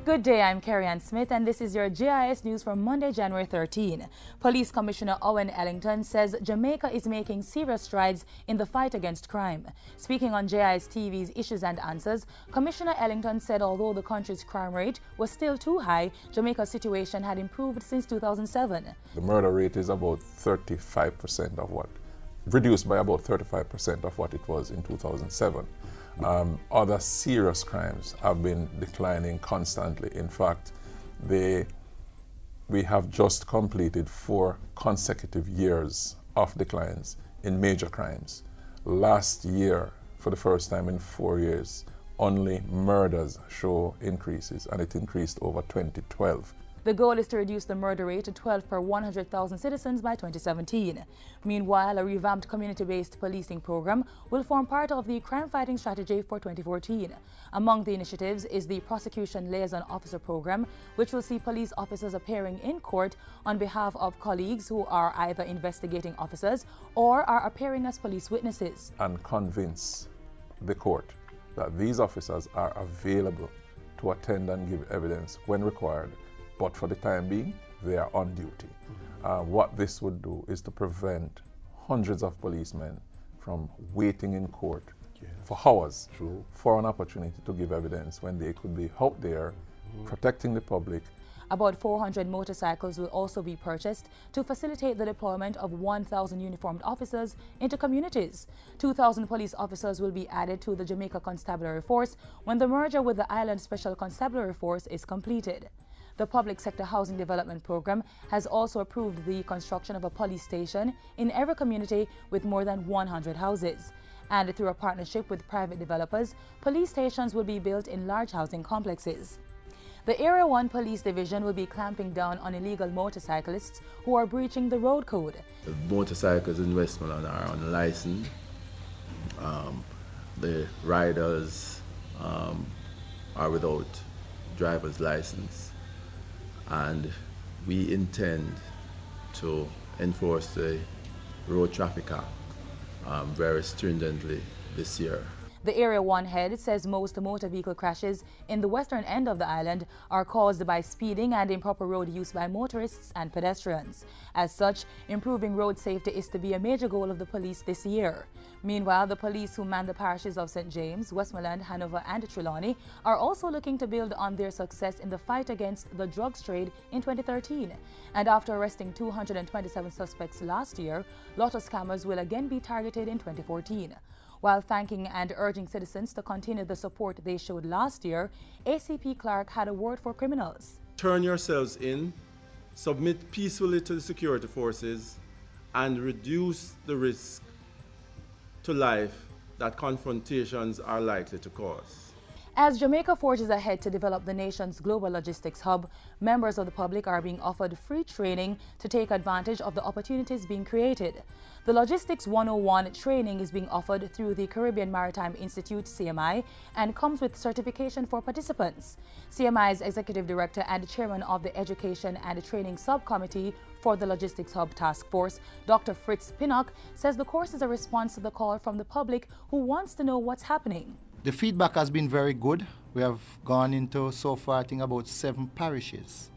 Good day, I'm Carrie-Ann Smith and this is your JIS News for Monday, January 13. Police Commissioner Owen Ellington says Jamaica is making serious strides in the fight against crime. Speaking on JIS TV's Issues and Answers, Commissioner Ellington said although the country's crime rate was still too high, Jamaica's situation had improved since 2007. The murder rate is about 35% of what, reduced by about 35% of what it was in 2007. Other serious crimes have been declining constantly. In fact, we have just completed 4 consecutive years of declines in major crimes. Last year, for the first time in 4 years, only murders show increases, and it increased over 2012. The goal is to reduce the murder rate to 12 per 100,000 citizens by 2017. Meanwhile, a revamped community-based policing program will form part of the crime-fighting strategy for 2014. Among the initiatives is the Prosecution Liaison Officer Program, which will see police officers appearing in court on behalf of colleagues who are either investigating officers or are appearing as police witnesses. And convince the court that these officers are available to attend and give evidence when required, but for the time being, they are on duty. What this would do is to prevent hundreds of policemen from waiting in court for hours for an opportunity to give evidence when they could be out there protecting the public. About 400 motorcycles will also be purchased to facilitate the deployment of 1,000 uniformed officers into communities. 2,000 police officers will be added to the Jamaica Constabulary Force when the merger with the Island Special Constabulary Force is completed. The Public Sector Housing Development Program has also approved the construction of a police station in every community with more than 100 houses. And through a partnership with private developers, police stations will be built in large housing complexes. The Area 1 Police Division will be clamping down on illegal motorcyclists who are breaching the road code. The motorcycles in Westmoreland are unlicensed. The riders are without driver's license. And we intend to enforce the Road Traffic Act very stringently this year. The Area 1 head says most motor vehicle crashes in the western end of the island are caused by speeding and improper road use by motorists and pedestrians. As such, improving road safety is to be a major goal of the police this year. Meanwhile, the police who man the parishes of St. James, Westmoreland, Hanover and Trelawney are also looking to build on their success in the fight against the drugs trade in 2013. And after arresting 227 suspects last year, lotto scammers will again be targeted in 2014. While thanking and urging citizens to continue the support they showed last year, ACP Clark had a word for criminals. Turn yourselves in, submit peacefully to the security forces, and reduce the risk to life that confrontations are likely to cause. As Jamaica forges ahead to develop the nation's global logistics hub, members of the public are being offered free training to take advantage of the opportunities being created. The Logistics 101 training is being offered through the Caribbean Maritime Institute, CMI, and comes with certification for participants. CMI's Executive Director and Chairman of the Education and Training Subcommittee for the Logistics Hub Task Force, Dr. Fritz Pinnock, says the course is a response to the call from the public who wants to know what's happening. The feedback has been very good. We have gone into, so far, I think about 7 parishes.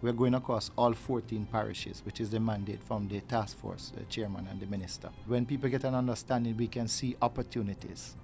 We're going across all 14 parishes, which is the mandate from the task force, the chairman and the minister. When people get an understanding, we can see opportunities.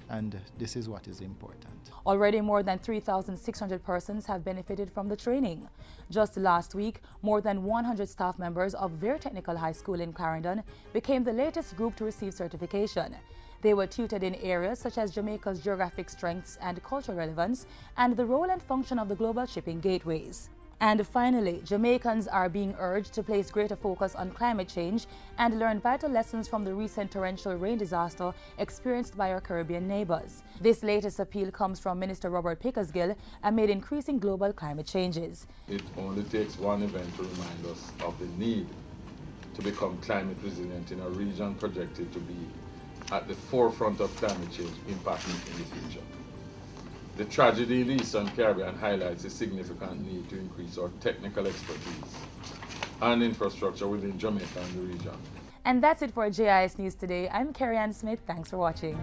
And this is what is important. Already more than 3,600 persons have benefited from the training. Just last week, more than 100 staff members of Vere Technical High School in Clarendon became the latest group to receive certification. They were tutored in areas such as Jamaica's geographic strengths and cultural relevance and the role and function of the global shipping gateways. And finally, Jamaicans are being urged to place greater focus on climate change and learn vital lessons from the recent torrential rain disaster experienced by our Caribbean neighbors. This latest appeal comes from Minister Robert Pickersgill amid increasing global climate changes. It only takes one event to remind us of the need to become climate resilient in a region projected to be at the forefront of climate change impacting in the future. The tragedy in the Eastern Caribbean highlights a significant need to increase our technical expertise and infrastructure within Jamaica and the region. And that's it for JIS News today. I'm Carrie-Ann Smith. Thanks for watching.